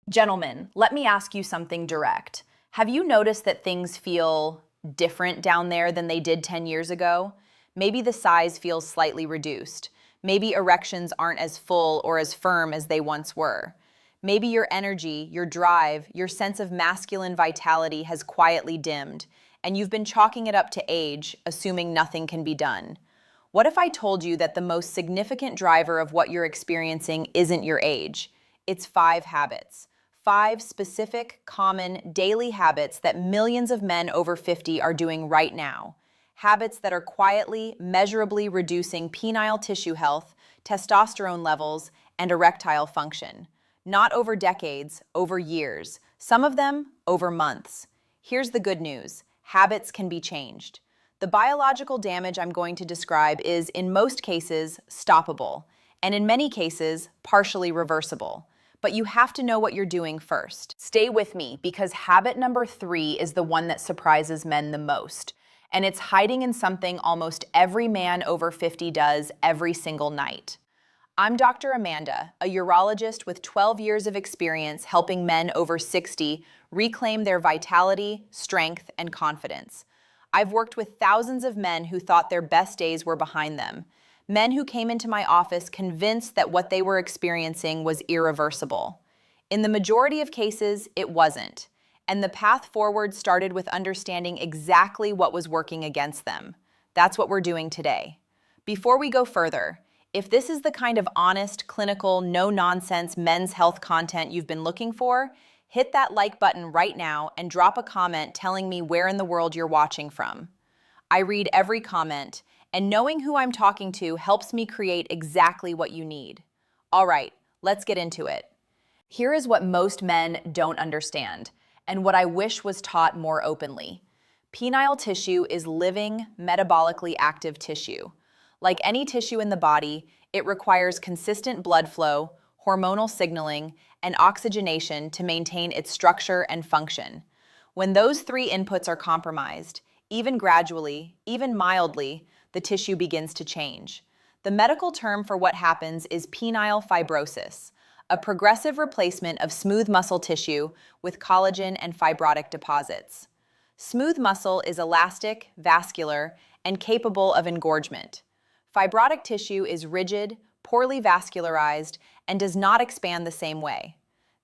Gentlemen, let me ask you something direct. Have you noticed that things feel different down there than they did 10 years ago? Maybe the size feels slightly reduced. Maybe erections aren't as full or as firm as they once were. Maybe your energy, your drive, your sense of masculine vitality has quietly dimmed, and you've been chalking it up to age, assuming nothing can be done. What if I told you that the most significant driver of what you're experiencing isn't your age? It's 5 habits. 5 specific, common, daily habits that millions of men over 50 are doing right now. Habits that are quietly, measurably reducing penile tissue health, testosterone levels, and erectile function. Not over decades, over years. Some of them, over months. Here's the good news. Habits can be changed. The biological damage I'm going to describe is, in most cases, stoppable, and in many cases, partially reversible. But you have to know what you're doing first. Stay with me, because habit number 3 is the one that surprises men the most. And it's hiding in something almost every man over 50 does every single night. I'm Dr. Amanda, a urologist with 12 years of experience helping men over 60 reclaim their vitality, strength, and confidence. I've worked with thousands of men who thought their best days were behind them. Men who came into my office convinced that what they were experiencing was irreversible. In the majority of cases, it wasn't. And the path forward started with understanding exactly what was working against them. That's what we're doing today. Before we go further, if this is the kind of honest, clinical, no-nonsense men's health content you've been looking for, hit that like button right now and drop a comment telling me where in the world you're watching from. I read every comment, and knowing who I'm talking to helps me create exactly what you need. All right, let's get into it. Here is what most men don't understand, and what I wish was taught more openly. Penile tissue is living, metabolically active tissue. Like any tissue in the body, it requires consistent blood flow, hormonal signaling, and oxygenation to maintain its structure and function. When those 3 inputs are compromised, even gradually, even mildly, the tissue begins to change. The medical term for what happens is penile fibrosis, a progressive replacement of smooth muscle tissue with collagen and fibrotic deposits. Smooth muscle is elastic, vascular, and capable of engorgement. Fibrotic tissue is rigid, poorly vascularized, and does not expand the same way.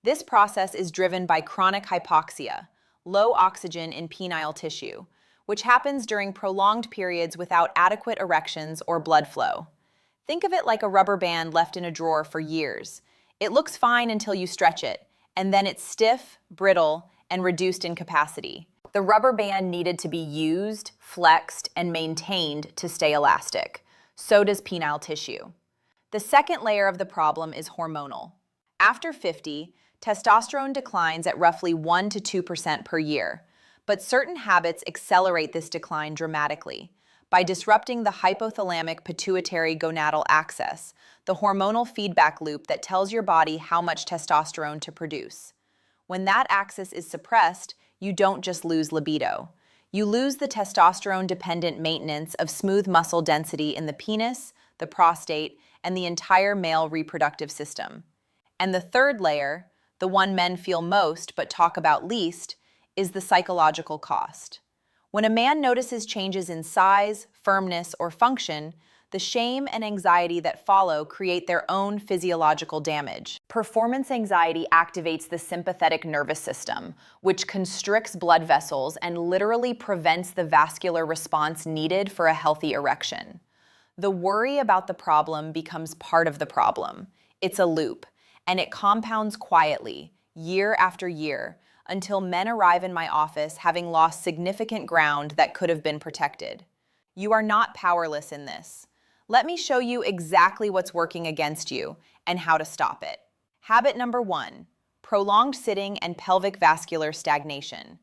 This process is driven by chronic hypoxia, low oxygen in penile tissue, which happens during prolonged periods without adequate erections or blood flow. Think of it like a rubber band left in a drawer for years. It looks fine until you stretch it, and then it's stiff, brittle, and reduced in capacity. The rubber band needed to be used, flexed, and maintained to stay elastic. So does penile tissue. The second layer of the problem is hormonal. After 50, testosterone declines at roughly 1 to 2% per year. But certain habits accelerate this decline dramatically by disrupting the hypothalamic pituitary gonadal axis, the hormonal feedback loop that tells your body how much testosterone to produce. When that axis is suppressed, you don't just lose libido. You lose the testosterone-dependent maintenance of smooth muscle density in the penis, the prostate, and the entire male reproductive system. And the third layer, the one men feel most but talk about least, is the psychological cost. When a man notices changes in size, firmness, or function, the shame and anxiety that follow create their own physiological damage. Performance anxiety activates the sympathetic nervous system, which constricts blood vessels and literally prevents the vascular response needed for a healthy erection. The worry about the problem becomes part of the problem. It's a loop, and it compounds quietly, year after year, until men arrive in my office having lost significant ground that could have been protected. You are not powerless in this. Let me show you exactly what's working against you and how to stop it. Habit number 1, prolonged sitting and pelvic vascular stagnation.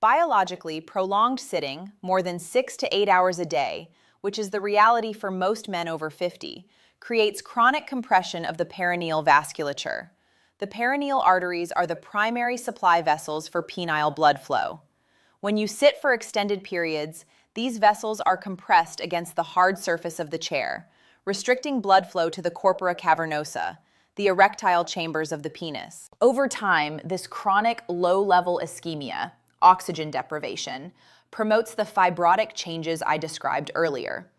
Biologically, prolonged sitting, more than 6 to 8 hours a day, which is the reality for most men over 50, creates chronic compression of the perineal vasculature. The perineal arteries are the primary supply vessels for penile blood flow. When you sit for extended periods, these vessels are compressed against the hard surface of the chair, restricting blood flow to the corpora cavernosa, the erectile chambers of the penis. Over time, this chronic low-level ischemia, oxygen deprivation, promotes the fibrotic changes I described earlier.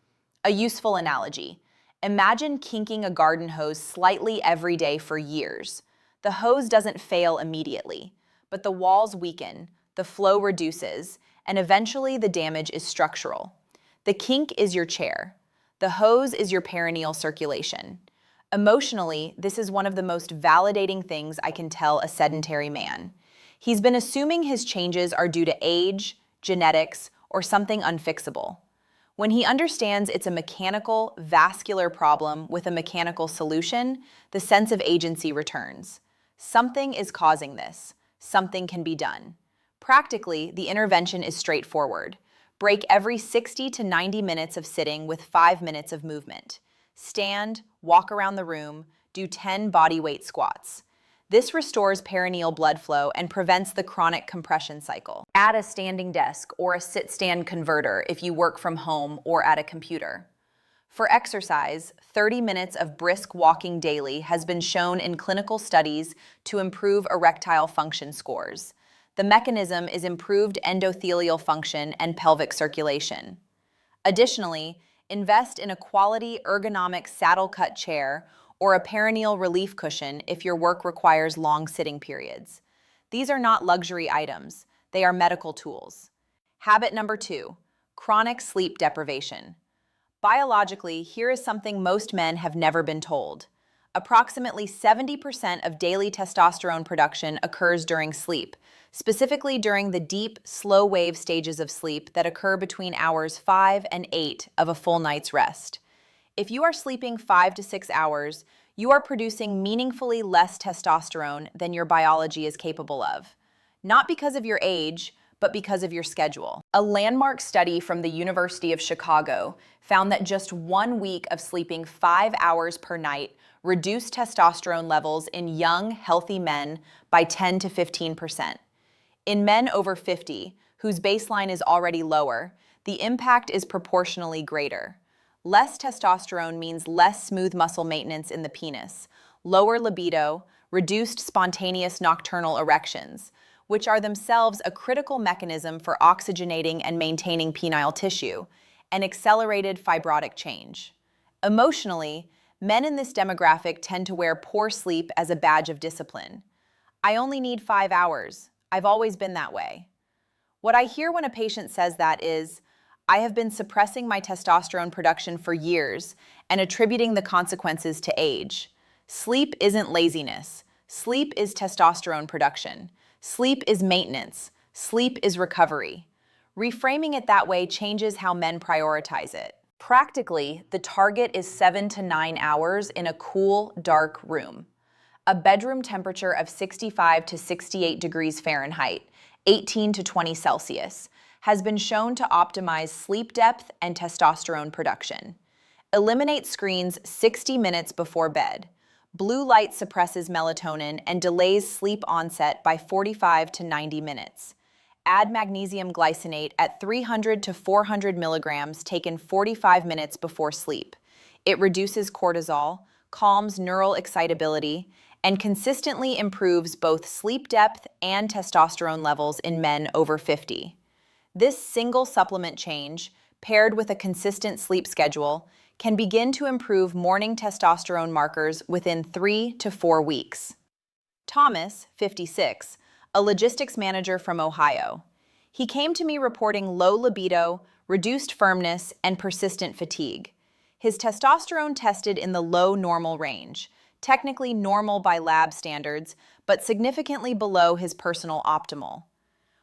A useful analogy. Imagine kinking a garden hose slightly every day for years. The hose doesn't fail immediately, but the walls weaken, the flow reduces, and eventually the damage is structural. The kink is your chair. The hose is your perineal circulation. Emotionally, this is one of the most validating things I can tell a sedentary man. He's been assuming his changes are due to age, genetics, or something unfixable. When he understands it's a mechanical, vascular problem with a mechanical solution, the sense of agency returns. Something is causing this. Something can be done. Practically, the intervention is straightforward. Break every 60 to 90 minutes of sitting with 5 minutes of movement. Stand, walk around the room, do 10 body weight squats. This restores perineal blood flow and prevents the chronic compression cycle. Add a standing desk or a sit-stand converter if you work from home or at a computer. For exercise, 30 minutes of brisk walking daily has been shown in clinical studies to improve erectile function scores. The mechanism is improved endothelial function and pelvic circulation. Additionally, invest in a quality ergonomic saddle cut chair or a perineal relief cushion if your work requires long sitting periods. These are not luxury items, they are medical tools. Habit number 2, chronic sleep deprivation. Biologically, here is something most men have never been told. Approximately 70% of daily testosterone production occurs during sleep, specifically during the deep, slow-wave stages of sleep that occur between hours 5 and 8 of a full night's rest. If you are sleeping 5 to 6 hours, you are producing meaningfully less testosterone than your biology is capable of. Not because of your age, but because of your schedule. A landmark study from the University of Chicago found that just 1 week of sleeping 5 hours per night reduced testosterone levels in young, healthy men by 10 to 15%. In men over 50, whose baseline is already lower, the impact is proportionally greater. Less testosterone means less smooth muscle maintenance in the penis, lower libido, reduced spontaneous nocturnal erections, which are themselves a critical mechanism for oxygenating and maintaining penile tissue, and accelerated fibrotic change. Emotionally, men in this demographic tend to wear poor sleep as a badge of discipline. I only need 5 hours. I've always been that way. What I hear when a patient says that is, I have been suppressing my testosterone production for years and attributing the consequences to age. Sleep isn't laziness. Sleep is testosterone production. Sleep is maintenance. Sleep is recovery. Reframing it that way changes how men prioritize it. Practically, the target is 7 to 9 hours in a cool, dark room. A bedroom temperature of 65 to 68 degrees Fahrenheit, 18 to 20 Celsius, has been shown to optimize sleep depth and testosterone production. Eliminate screens 60 minutes before bed. Blue light suppresses melatonin and delays sleep onset by 45 to 90 minutes. Add magnesium glycinate at 300 to 400 milligrams taken 45 minutes before sleep. It reduces cortisol, calms neural excitability, and consistently improves both sleep depth and testosterone levels in men over 50. This single supplement change, paired with a consistent sleep schedule, can begin to improve morning testosterone markers within 3 to 4 weeks. Thomas, 56, a logistics manager from Ohio. He came to me reporting low libido, reduced firmness, and persistent fatigue. His testosterone tested in the low normal range, technically normal by lab standards, but significantly below his personal optimal.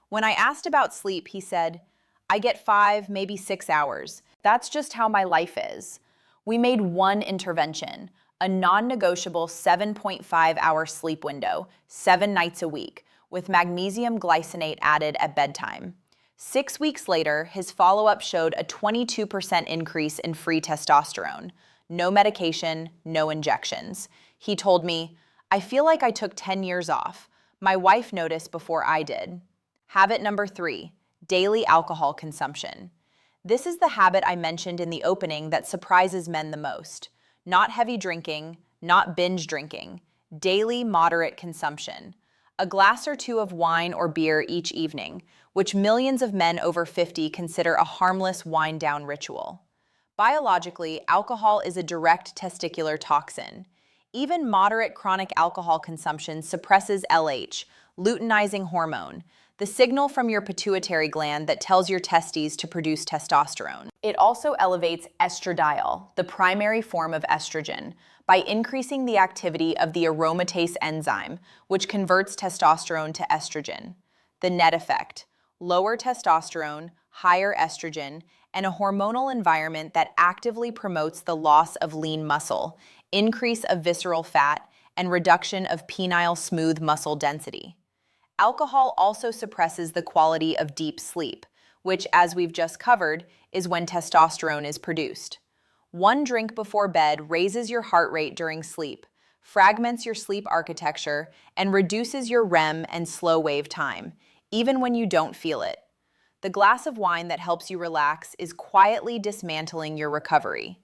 When I asked about sleep, he said, I get 5, maybe 6 hours. That's just how my life is. We made one intervention, a non-negotiable 7.5-hour sleep window, 7 nights a week, with magnesium glycinate added at bedtime. 6 weeks later, his follow-up showed a 22% increase in free testosterone. No medication, no injections. He told me, I feel like I took 10 years off. My wife noticed before I did. Habit number 3, daily alcohol consumption. This is the habit I mentioned in the opening that surprises men the most. Not heavy drinking, not binge drinking. daily moderate consumption, a glass or two of wine or beer each evening, which millions of men over 50 consider a harmless wind-down ritual. Biologically, alcohol is a direct testicular toxin. Even moderate chronic alcohol consumption suppresses LH, luteinizing hormone, the signal from your pituitary gland that tells your testes to produce testosterone. It also elevates estradiol, the primary form of estrogen, by increasing the activity of the aromatase enzyme, which converts testosterone to estrogen. The net effect: lower testosterone, higher estrogen, and a hormonal environment that actively promotes the loss of lean muscle, increase of visceral fat, and reduction of penile smooth muscle density. Alcohol also suppresses the quality of deep sleep, which, as we've just covered, is when testosterone is produced. One drink before bed raises your heart rate during sleep, fragments your sleep architecture, and reduces your REM and slow wave time, even when you don't feel it. The glass of wine that helps you relax is quietly dismantling your recovery.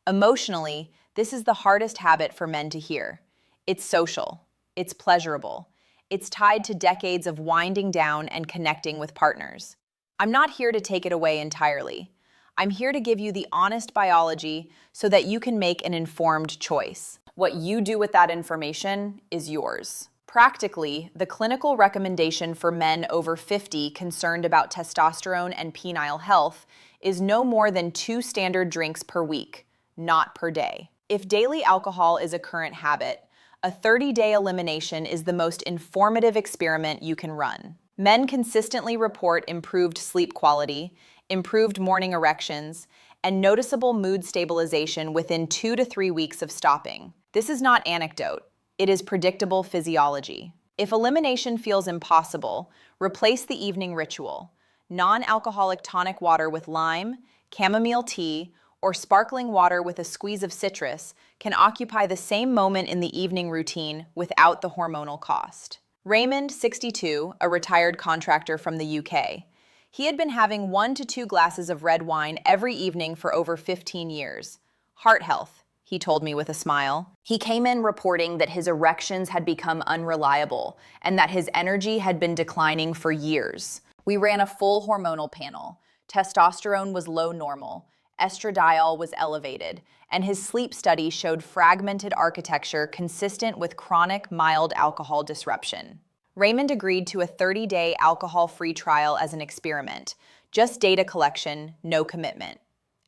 Emotionally, this is the hardest habit for men to hear. It's social. It's pleasurable. It's tied to decades of winding down and connecting with partners. I'm not here to take it away entirely. I'm here to give you the honest biology so that you can make an informed choice. What you do with that information is yours. Practically, the clinical recommendation for men over 50 concerned about testosterone and penile health is no more than 2 standard drinks per week, not per day. If daily alcohol is a current habit, a 30-day elimination is the most informative experiment you can run. Men consistently report improved sleep quality, improved morning erections, and noticeable mood stabilization within 2 to 3 weeks of stopping. This is not anecdote. It is predictable physiology. If elimination feels impossible, replace the evening ritual. Non-alcoholic tonic water with lime, chamomile tea, or sparkling water with a squeeze of citrus can occupy the same moment in the evening routine without the hormonal cost. Raymond, 62, a retired contractor from the UK. He had been having 1 to 2 glasses of red wine every evening for over 15 years. Heart health, he told me with a smile. He came in reporting that his erections had become unreliable and that his energy had been declining for years. We ran a full hormonal panel. Testosterone was low normal, estradiol was elevated, and his sleep study showed fragmented architecture consistent with chronic mild alcohol disruption. Raymond agreed to a 30-day alcohol-free trial as an experiment, just data collection, no commitment.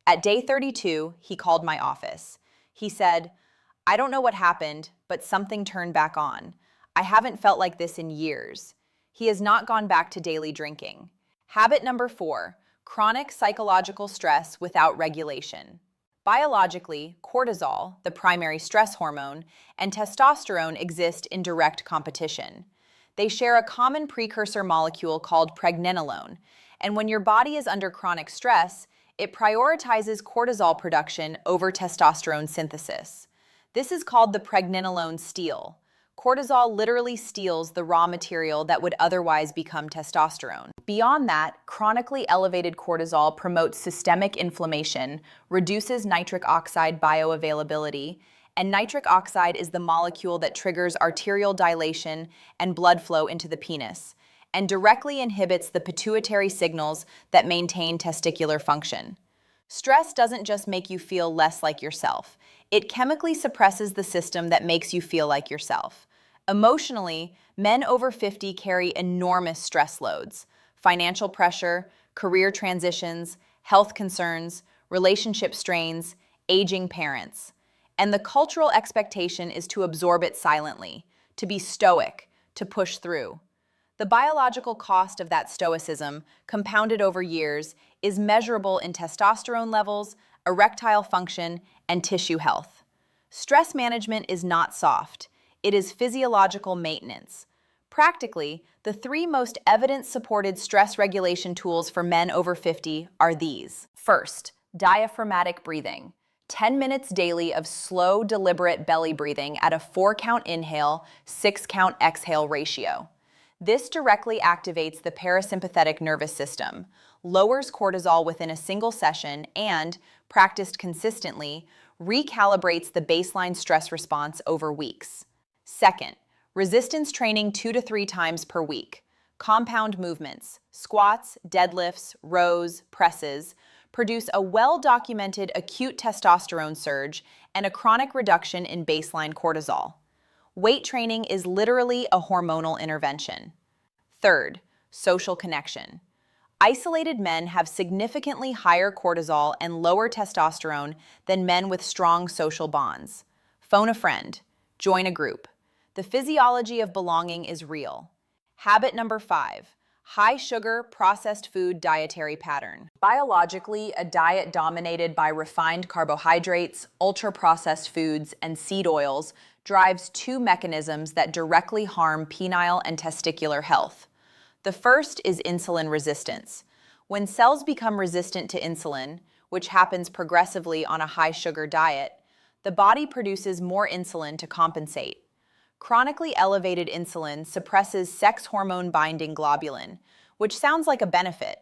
At day 32, he called my office. He said, "I don't know what happened, but something turned back on. I haven't felt like this in years." He has not gone back to daily drinking. Habit number 4, chronic psychological stress without regulation. Biologically, cortisol, the primary stress hormone, and testosterone exist in direct competition. They share a common precursor molecule called pregnenolone, and when your body is under chronic stress, it prioritizes cortisol production over testosterone synthesis. This is called the pregnenolone steal. Cortisol literally steals the raw material that would otherwise become testosterone. Beyond that, chronically elevated cortisol promotes systemic inflammation, reduces nitric oxide bioavailability, and nitric oxide is the molecule that triggers arterial dilation and blood flow into the penis, and directly inhibits the pituitary signals that maintain testicular function. Stress doesn't just make you feel less like yourself. It chemically suppresses the system that makes you feel like yourself. Emotionally, men over 50 carry enormous stress loads: financial pressure, career transitions, health concerns, relationship strains, aging parents. And the cultural expectation is to absorb it silently, to be stoic, to push through. The biological cost of that stoicism, compounded over years, is measurable in testosterone levels, erectile function, and tissue health. Stress management is not soft. It is physiological maintenance. Practically, the 3 most evidence-supported stress regulation tools for men over 50 are these. First, diaphragmatic breathing. 10 minutes daily of slow, deliberate belly breathing at a 4-count inhale, 6-count exhale ratio. This directly activates the parasympathetic nervous system, lowers cortisol within a single session, and, practiced consistently, recalibrates the baseline stress response over weeks. Second, resistance training 2 to 3 times per week. Compound movements, squats, deadlifts, rows, presses, produce a well-documented acute testosterone surge and a chronic reduction in baseline cortisol. Weight training is literally a hormonal intervention. Third, social connection. Isolated men have significantly higher cortisol and lower testosterone than men with strong social bonds. Phone a friend. Join a group. The physiology of belonging is real. Habit number 5, high sugar, processed food dietary pattern. Biologically, a diet dominated by refined carbohydrates, ultra-processed foods, and seed oils drives 2 mechanisms that directly harm penile and testicular health. The first is insulin resistance. When cells become resistant to insulin, which happens progressively on a high-sugar diet, the body produces more insulin to compensate. Chronically elevated insulin suppresses sex hormone-binding globulin, which sounds like a benefit.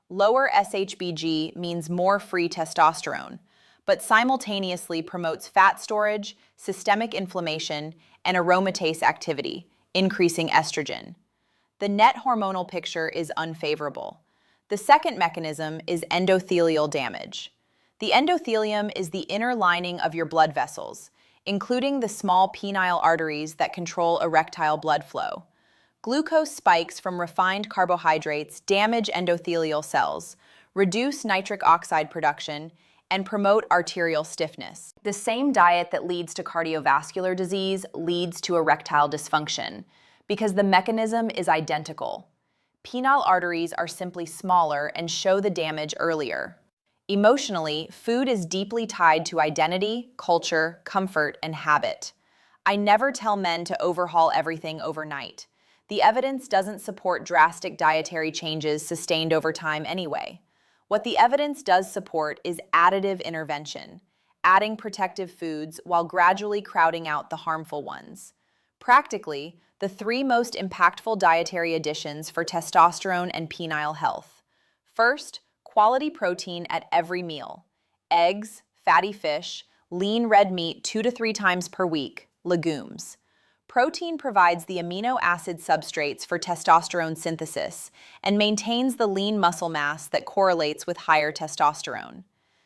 Lower SHBG means more free testosterone, but simultaneously promotes fat storage, systemic inflammation, and aromatase activity, increasing estrogen. The net hormonal picture is unfavorable. The second mechanism is endothelial damage. The endothelium is the inner lining of your blood vessels, including the small penile arteries that control erectile blood flow. Glucose spikes from refined carbohydrates damage endothelial cells, reduce nitric oxide production, and promote arterial stiffness. The same diet that leads to cardiovascular disease leads to erectile dysfunction, because the mechanism is identical. Penile arteries are simply smaller and show the damage earlier. Emotionally, food is deeply tied to identity, culture, comfort, and habit. I never tell men to overhaul everything overnight. The evidence doesn't support drastic dietary changes sustained over time anyway. What the evidence does support is additive intervention, adding protective foods while gradually crowding out the harmful ones. Practically, the 3 most impactful dietary additions for testosterone and penile health. First, quality protein at every meal. Eggs, fatty fish, lean red meat 2 to 3 times per week, legumes. Protein provides the amino acid substrates for testosterone synthesis and maintains the lean muscle mass that correlates with higher testosterone.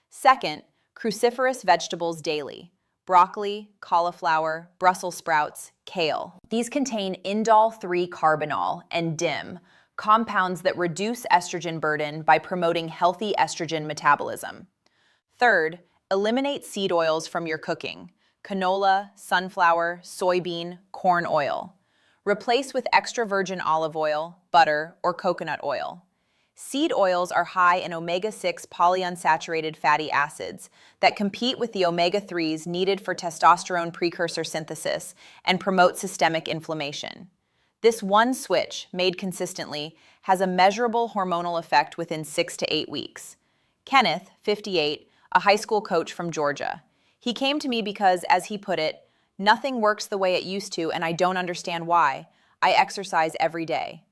Second, cruciferous vegetables daily. Broccoli, cauliflower, Brussels sprouts, kale. These contain indole-3 carbinol and DIM, compounds that reduce estrogen burden by promoting healthy estrogen metabolism. Third, eliminate seed oils from your cooking. Canola, sunflower, soybean, corn oil. Replace with extra virgin olive oil, butter, or coconut oil. Seed oils are high in omega-6 polyunsaturated fatty acids that compete with the omega-3s needed for testosterone precursor synthesis and promote systemic inflammation. This one switch, made consistently, has a measurable hormonal effect within 6 to 8 weeks. Kenneth, 58, a high school coach from Georgia. He came to me because, as he put it, nothing works the way it used to and I don't understand why. I exercise every day.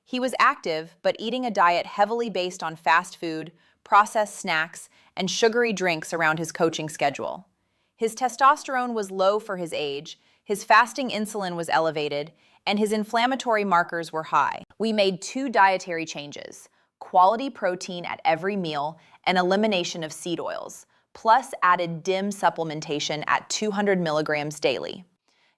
He was active, but eating a diet heavily based on fast food, processed snacks, and sugary drinks around his coaching schedule. His testosterone was low for his age, his fasting insulin was elevated, and his inflammatory markers were high. We made 2 dietary changes: quality protein at every meal and elimination of seed oils, plus added DIM supplementation at 200 milligrams daily.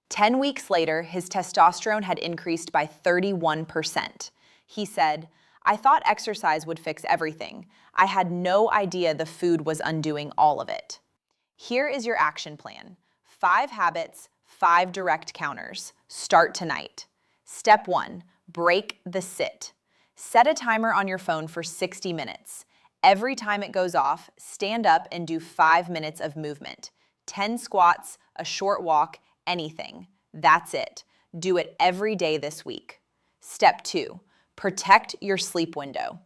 10 weeks later, his testosterone had increased by 31%. He said, "I thought exercise would fix everything. I had no idea the food was undoing all of it." Here is your action plan. 5 habits, 5 direct counters. Start tonight. Step 1, break the sit. Set a timer on your phone for 60 minutes. Every time it goes off, stand up and do 5 minutes of movement. 10 squats, a short walk, anything. That's it. Do it every day this week. Step 2, protect your sleep window.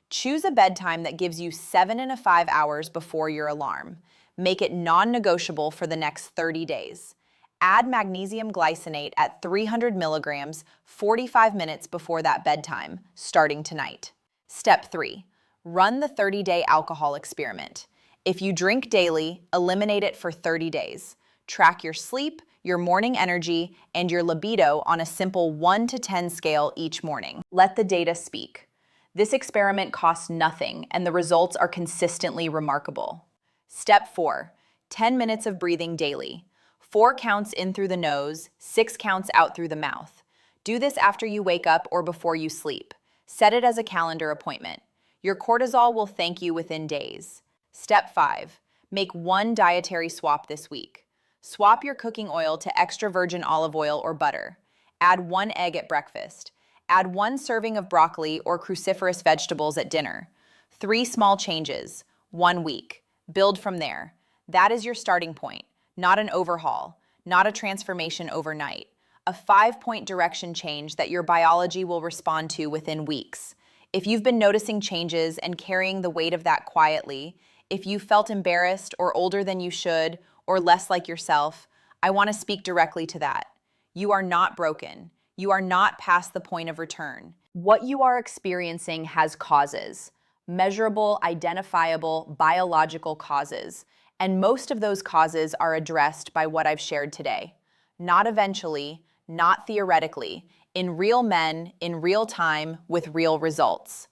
Choose a bedtime that gives you 7.5 hours before your alarm. Make it non-negotiable for the next 30 days. Add magnesium glycinate at 300 milligrams 45 minutes before that bedtime, starting tonight. Step 3, run the 30-day alcohol experiment. If you drink daily, eliminate it for 30 days. Track your sleep, your morning energy, and your libido on a simple 1 to 10 scale each morning. Let the data speak. This experiment costs nothing, and the results are consistently remarkable. Step 4. 10 minutes of breathing daily. 4 counts in through the nose, 6 counts out through the mouth. Do this after you wake up or before you sleep. Set it as a calendar appointment. Your cortisol will thank you within days. Step 5. Make one dietary swap this week. Swap your cooking oil to extra virgin olive oil or butter. Add 1 egg at breakfast. Add 1 serving of broccoli or cruciferous vegetables at dinner. 3 small changes, 1 week. Build from there. That is your starting point, not an overhaul, not a transformation overnight. A 5-point direction change that your biology will respond to within weeks. If you've been noticing changes and carrying the weight of that quietly, if you felt embarrassed or older than you should, or less like yourself, I want to speak directly to that. You are not broken. You are not past the point of return. What you are experiencing has causes, measurable, identifiable, biological causes, and most of those causes are addressed by what I've shared today. Not eventually, not theoretically, in real men, in real time, with real results.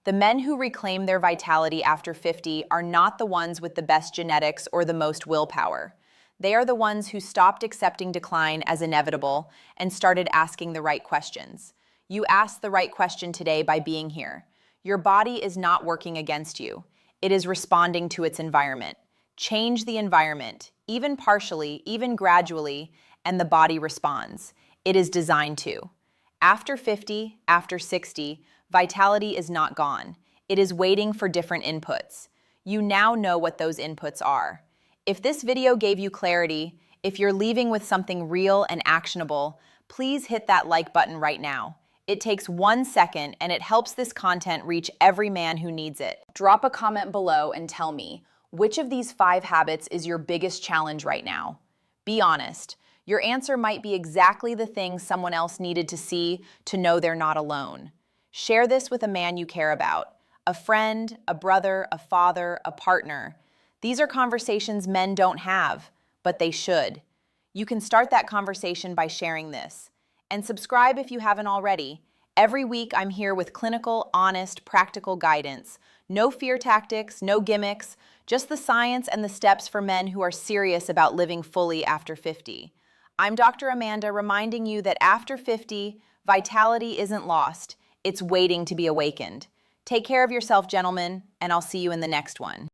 The men who reclaim their vitality after 50 are not the ones with the best genetics or the most willpower. They are the ones who stopped accepting decline as inevitable and started asking the right questions. You asked the right question today by being here. Your body is not working against you. It is responding to its environment. Change the environment, even partially, even gradually, and the body responds. It is designed to. After 50, after 60, vitality is not gone. It is waiting for different inputs. You now know what those inputs are. If this video gave you clarity, if you're leaving with something real and actionable, please hit that like button right now. It takes 1 second and it helps this content reach every man who needs it. Drop a comment below and tell me, which of these 5 habits is your biggest challenge right now? Be honest. Your answer might be exactly the thing someone else needed to see to know they're not alone. Share this with a man you care about, a friend, a brother, a father, a partner. These are conversations men don't have, but they should. You can start that conversation by sharing this. And subscribe if you haven't already. Every week I'm here with clinical, honest, practical guidance. No fear tactics, no gimmicks, just the science and the steps for men who are serious about living fully after 50. I'm Dr. Amanda, reminding you that after 50, vitality isn't lost. It's waiting to be awakened. Take care of yourself, gentlemen, and I'll see you in the next one.